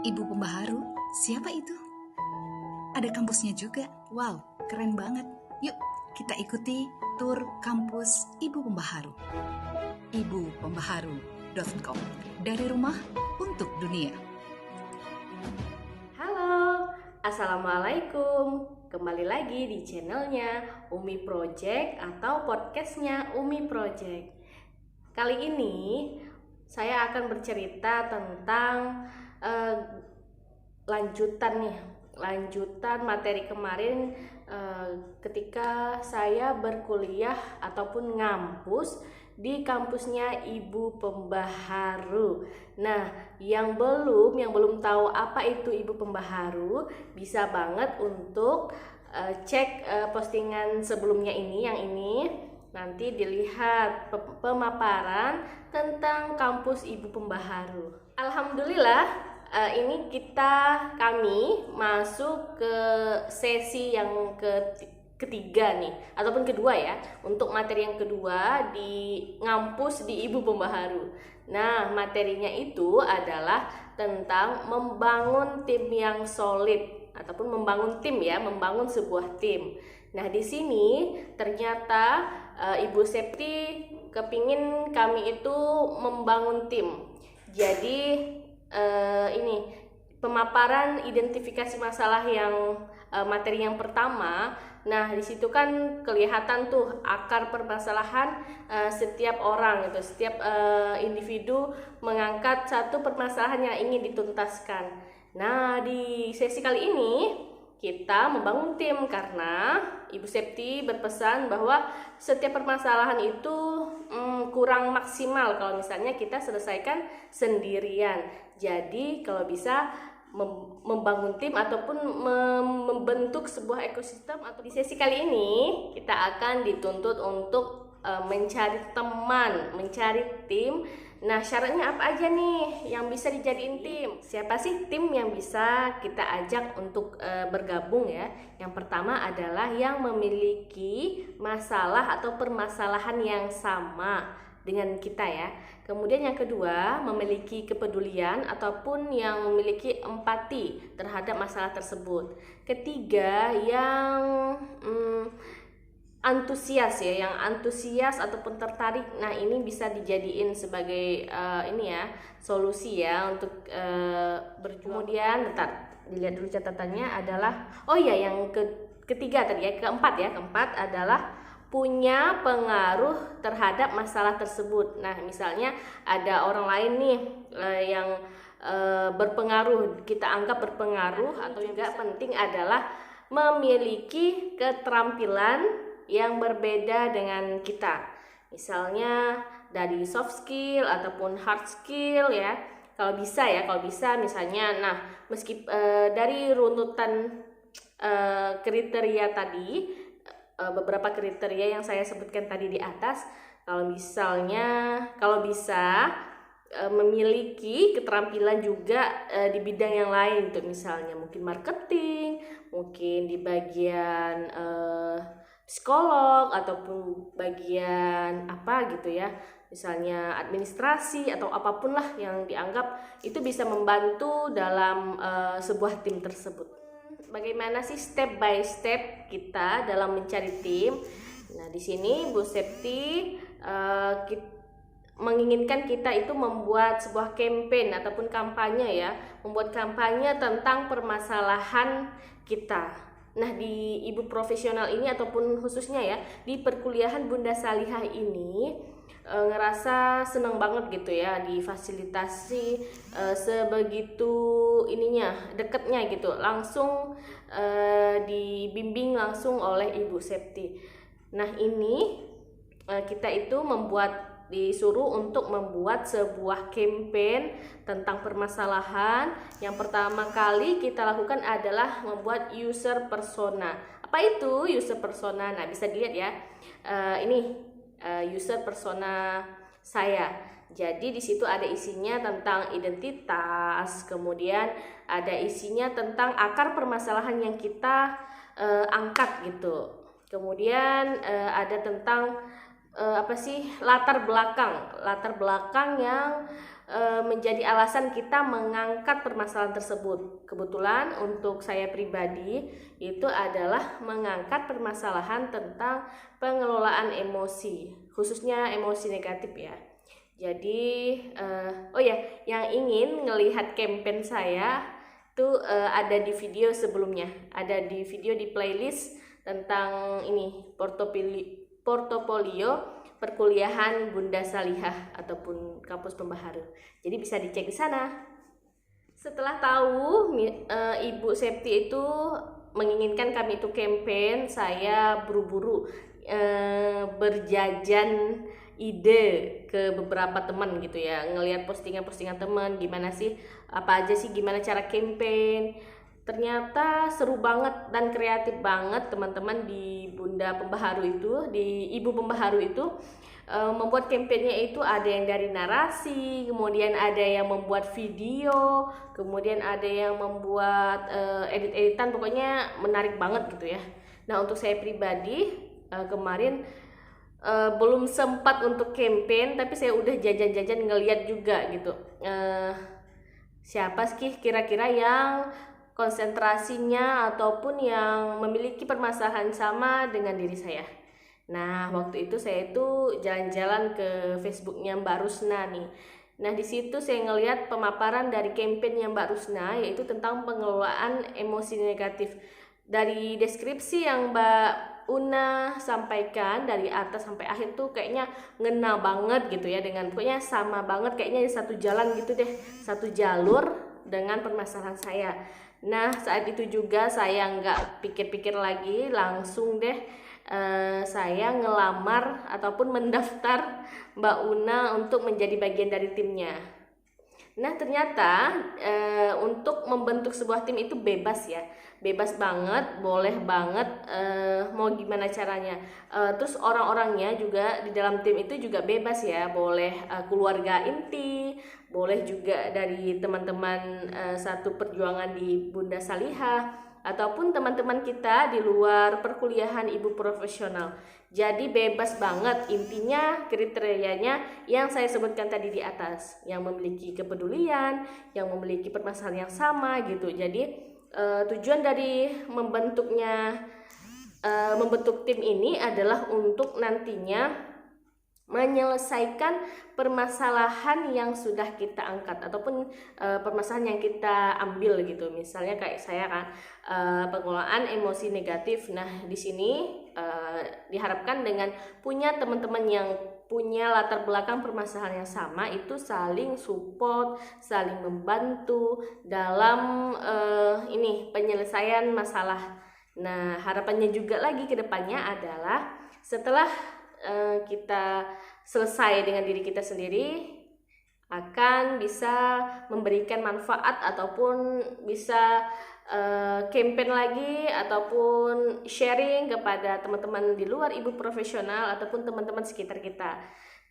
Ibu Pembaharu, siapa itu? Ada kampusnya juga. Wow, keren banget. Yuk, kita ikuti tur kampus Ibu Pembaharu. ibupembaharu.com. Dari rumah untuk dunia. Halo, Assalamualaikum. Kembali lagi di channelnya Umi Project atau podcastnya Umi Project. Kali ini saya akan bercerita tentang lanjutan materi kemarin ketika saya berkuliah ataupun ngampus di kampusnya Ibu Pembaharu. Nah, yang belum tahu apa itu Ibu Pembaharu, bisa banget untuk cek postingan sebelumnya yang ini. Nanti dilihat pemaparan tentang kampus Ibu Pembaharu. Alhamdulillah, ini kami masuk ke sesi yang ketiga nih, ataupun kedua ya, untuk materi yang kedua di ngampus di Ibu Pembaharu. Nah, materinya itu adalah tentang membangun tim yang solid ataupun membangun tim ya, membangun sebuah tim. Nah, di sini ternyata Ibu Septi kepingin kami itu membangun tim. Jadi ini pemaparan identifikasi masalah yang materi yang pertama. Nah, di situ kan kelihatan tuh akar permasalahan setiap orang gitu. Setiap individu mengangkat satu permasalahan yang ingin dituntaskan. Nah, di sesi kali ini kita membangun tim karena Ibu Septi berpesan bahwa setiap permasalahan itu kurang maksimal kalau misalnya kita selesaikan sendirian. Jadi kalau bisa membangun tim ataupun membentuk sebuah ekosistem. Atau di sesi kali ini kita akan dituntut untuk mencari teman, mencari tim. Nah, syaratnya apa aja nih yang bisa dijadiin tim? Siapa sih tim yang bisa kita ajak untuk bergabung ya? Yang pertama adalah yang memiliki masalah atau permasalahan yang sama dengan kita ya. Kemudian yang kedua, memiliki kepedulian ataupun yang memiliki empati terhadap masalah tersebut. Ketiga, yang antusias ya, yang antusias ataupun tertarik. Nah, ini bisa dijadiin sebagai solusi ya untuk berjuang. Kemudian dilihat dulu catatannya adalah yang ketiga tadi ya, keempat adalah punya pengaruh terhadap masalah tersebut. Nah, misalnya ada orang lain nih yang berpengaruh, kita anggap berpengaruh, atau juga penting adalah memiliki keterampilan yang berbeda dengan kita. Misalnya dari soft skill ataupun hard skill ya. Kalau bisa misalnya, dari runutan kriteria tadi, beberapa kriteria yang saya sebutkan tadi di atas, kalau bisa memiliki keterampilan juga di bidang yang lain tuh, misalnya mungkin marketing, mungkin di bagian psikolog ataupun bagian apa gitu ya, misalnya administrasi atau apapun lah yang dianggap itu bisa membantu dalam sebuah tim tersebut. Bagaimana sih step by step kita dalam mencari tim? Nah, di sini Bu Septi menginginkan kita itu membuat sebuah campaign ataupun kampanye ya, membuat kampanye tentang permasalahan kita. Nah, di ibu profesional ini ataupun khususnya ya di perkuliahan Bunda Salihah ini ngerasa senang banget gitu ya, difasilitasi sebegitu dekatnya gitu, langsung dibimbing langsung oleh Ibu Septi. Nah, ini kita itu disuruh untuk membuat sebuah campaign tentang permasalahan. Yang pertama kali kita lakukan adalah membuat user persona. Apa itu user persona? Nah, bisa dilihat ya, ini user persona saya. Jadi di situ ada isinya tentang identitas, kemudian ada isinya tentang akar permasalahan yang kita angkat gitu. Kemudian ada tentang latar belakang yang menjadi alasan kita mengangkat permasalahan tersebut. Kebetulan untuk saya pribadi itu adalah mengangkat permasalahan tentang pengelolaan emosi, khususnya emosi negatif ya. Jadi yang ingin melihat campaign saya tuh ada di video sebelumnya, ada di video di playlist tentang ini portofolio perkuliahan Bunda Salihah ataupun kampus pembaharu. Jadi bisa dicek di sana. Setelah tahu Ibu Septi itu menginginkan kami itu campaign, saya buru-buru berjajan ide ke beberapa teman gitu ya, ngelihat postingan-postingan teman gimana sih, apa aja sih, gimana cara campaign. Ternyata seru banget dan kreatif banget teman-teman di Bunda Pembaharu itu, di Ibu Pembaharu itu membuat kampanyenya itu ada yang dari narasi, kemudian ada yang membuat video, kemudian ada yang membuat edit-editan, pokoknya menarik banget gitu ya. Nah untuk saya pribadi kemarin belum sempat untuk campaign, tapi saya udah jajan-jajan ngeliat juga gitu. Siapa sih kira-kira yang konsentrasinya ataupun yang memiliki permasalahan sama dengan diri saya. Nah, waktu itu saya itu jalan-jalan ke Facebooknya Mbak Rusna nih. Nah, di situ saya ngelihat pemaparan dari kampanye Mbak Rusna, yaitu tentang pengelolaan emosi negatif. Dari deskripsi yang Mbak Una sampaikan dari atas sampai akhir tuh kayaknya ngena banget gitu ya, dengan pokoknya sama banget, kayaknya satu jalan gitu deh, satu jalur dengan permasalahan saya. Nah saat itu juga saya nggak pikir-pikir lagi, langsung deh saya ngelamar ataupun mendaftar Mbak Una untuk menjadi bagian dari timnya. Nah ternyata untuk membentuk sebuah tim itu bebas ya, bebas banget, boleh banget mau gimana caranya. Terus orang-orangnya juga di dalam tim itu juga bebas ya, boleh keluarga inti, boleh juga dari teman-teman satu perjuangan di Bunda Salihah, ataupun teman-teman kita di luar perkuliahan ibu profesional. Jadi bebas banget, intinya kriterianya yang saya sebutkan tadi di atas, yang memiliki kepedulian, yang memiliki permasalahan yang sama gitu. Jadi tujuan dari membentuk tim ini adalah untuk nantinya menyelesaikan permasalahan yang sudah kita angkat ataupun permasalahan yang kita ambil gitu. Misalnya kayak saya kan pengelolaan emosi negatif. Nah, di sini diharapkan dengan punya teman-teman yang punya latar belakang permasalahan yang sama, itu saling support, saling membantu dalam penyelesaian masalah. Nah, harapannya juga lagi ke depannya adalah setelah kita selesai dengan diri kita sendiri, akan bisa memberikan manfaat ataupun bisa campaign lagi ataupun sharing kepada teman-teman di luar ibu profesional ataupun teman-teman sekitar kita,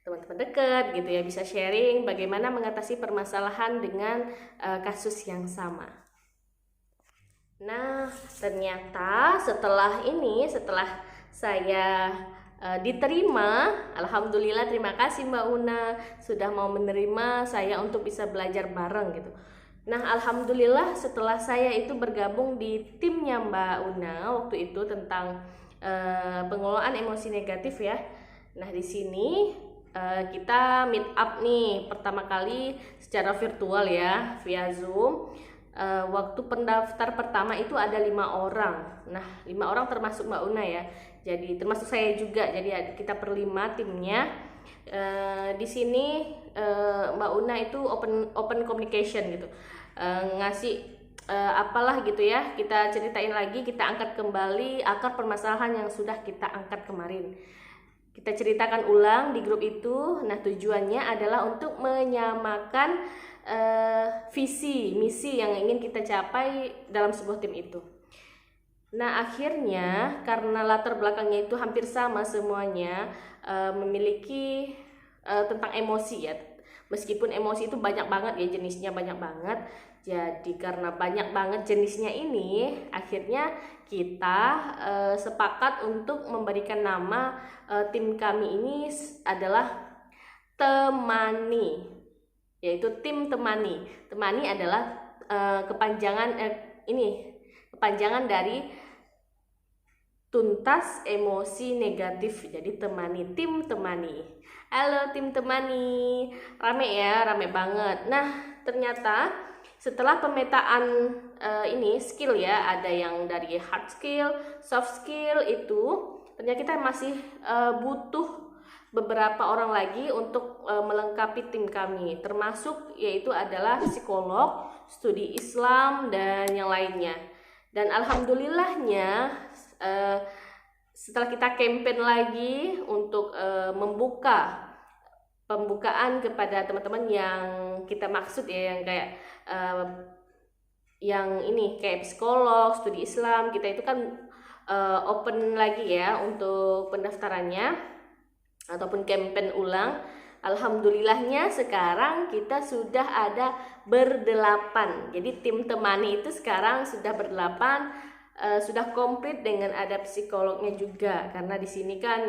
teman-teman dekat gitu ya, bisa sharing bagaimana mengatasi permasalahan dengan kasus yang sama. Nah ternyata setelah saya diterima, alhamdulillah, terima kasih Mbak Una sudah mau menerima saya untuk bisa belajar bareng gitu. Nah alhamdulillah setelah saya itu bergabung di timnya Mbak Una waktu itu tentang pengelolaan emosi negatif ya. Nah di sini kita meet up nih pertama kali secara virtual ya, via Zoom. Waktu pendaftar pertama itu ada 5 orang. Nah 5 orang termasuk Mbak Una ya, jadi termasuk saya juga, jadi kita per-5 timnya. Di sini Mbak Una itu open communication gitu, ngasih apalah gitu ya, kita ceritain lagi, kita angkat kembali akar permasalahan yang sudah kita angkat kemarin, kita ceritakan ulang di grup itu. Nah tujuannya adalah untuk menyamakan visi misi yang ingin kita capai dalam sebuah tim itu. Nah akhirnya karena latar belakangnya itu hampir sama semuanya, memiliki tentang emosi ya, meskipun emosi itu banyak banget ya, jenisnya banyak banget. Jadi karena banyak banget jenisnya ini, akhirnya kita sepakat untuk memberikan nama tim kami ini adalah Temani. yaitu tim temani. Temani adalah kepanjangan dari tuntas emosi negatif. Jadi temani, tim temani. Halo tim temani, rame ya, rame banget. Nah, ternyata setelah pemetaan ini skill ya, ada yang dari hard skill, soft skill itu, ternyata kita masih butuh beberapa orang lagi untuk melengkapi tim kami, termasuk yaitu adalah psikolog, studi Islam, dan yang lainnya. Dan alhamdulillahnya setelah kita campaign lagi untuk pembukaan kepada teman-teman yang kita maksud ya, yang kayak yang ini kayak psikolog, studi Islam, kita itu kan open lagi ya untuk pendaftarannya ataupun campaign ulang. Alhamdulillahnya sekarang kita sudah ada berdelapan. Jadi tim temani itu sekarang sudah berdelapan, sudah komplit dengan ada psikolognya juga. Karena di sini kan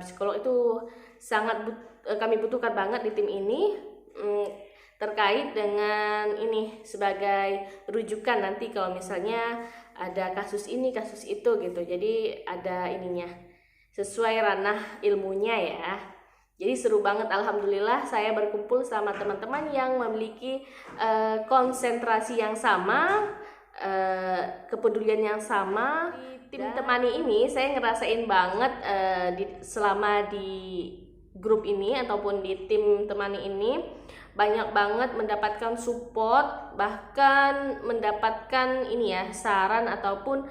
psikolog itu sangat kami butuhkan banget di tim ini, terkait dengan ini sebagai rujukan nanti kalau misalnya ada kasus ini, kasus itu gitu. Jadi ada ininya sesuai ranah ilmunya ya. Jadi seru banget, alhamdulillah saya berkumpul sama teman-teman yang memiliki konsentrasi yang sama, kepedulian yang sama. Di tim temani ini saya ngerasain banget selama di grup ini ataupun di tim temani ini banyak banget mendapatkan support, bahkan mendapatkan ini ya saran ataupun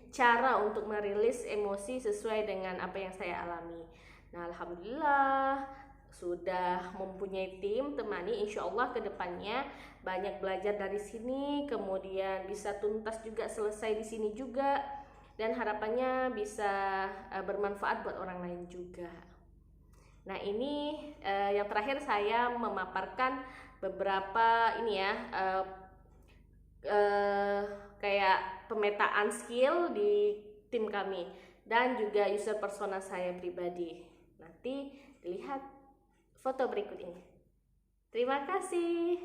cara untuk merilis emosi sesuai dengan apa yang saya alami. Nah, alhamdulillah sudah mempunyai tim temani, insya Allah kedepannya banyak belajar dari sini, kemudian bisa tuntas juga selesai di sini juga, dan harapannya bisa bermanfaat buat orang lain juga. Nah, ini yang terakhir saya memaparkan beberapa ini ya kayak pemetaan skill di tim kami dan juga user persona saya pribadi. Nanti dilihat foto berikut ini. Terima kasih.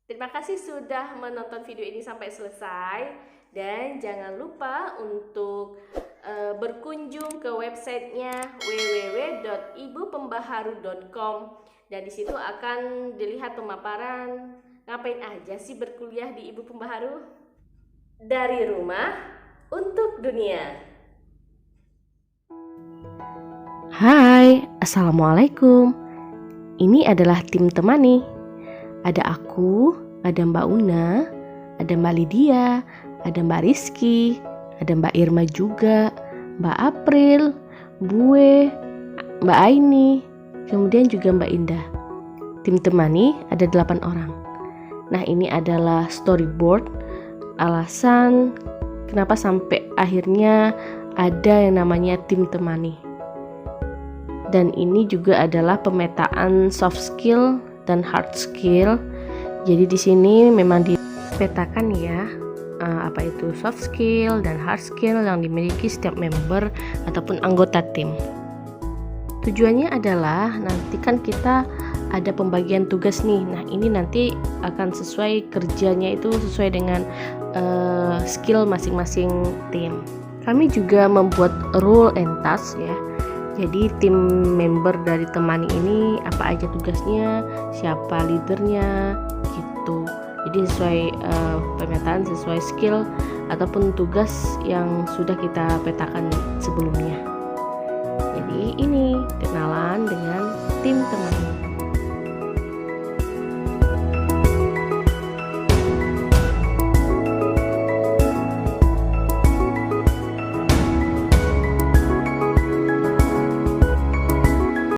Terima kasih sudah menonton video ini sampai selesai, dan jangan lupa untuk berkunjung ke websitenya www.ibupembaharu.com, dan di situ akan dilihat pemaparan ngapain aja sih berkuliah di Ibu Pembaharu? Dari rumah untuk dunia. Hai, Assalamualaikum. Ini adalah tim temani. Ada aku, ada Mbak Una, ada Mbak Lydia, ada Mbak Rizky, ada Mbak Irma juga, Mbak April, Bue, Mbak Aini, kemudian juga Mbak Indah. Tim temani ada 8 orang. Nah, ini adalah storyboard alasan kenapa sampai akhirnya ada yang namanya tim temani. Dan ini juga adalah pemetaan soft skill dan hard skill. Jadi di sini memang dipetakan ya apa itu soft skill dan hard skill yang dimiliki setiap member ataupun anggota tim. Tujuannya adalah nanti kan kita ada pembagian tugas nih. Nah, ini nanti akan sesuai kerjanya itu sesuai dengan skill masing-masing tim. Kami juga membuat rule and task ya. Jadi tim member dari temani ini apa aja tugasnya, siapa leadernya gitu. Jadi sesuai pemetaan sesuai skill ataupun tugas yang sudah kita petakan sebelumnya. Jadi ini kenalan dengan tim temani.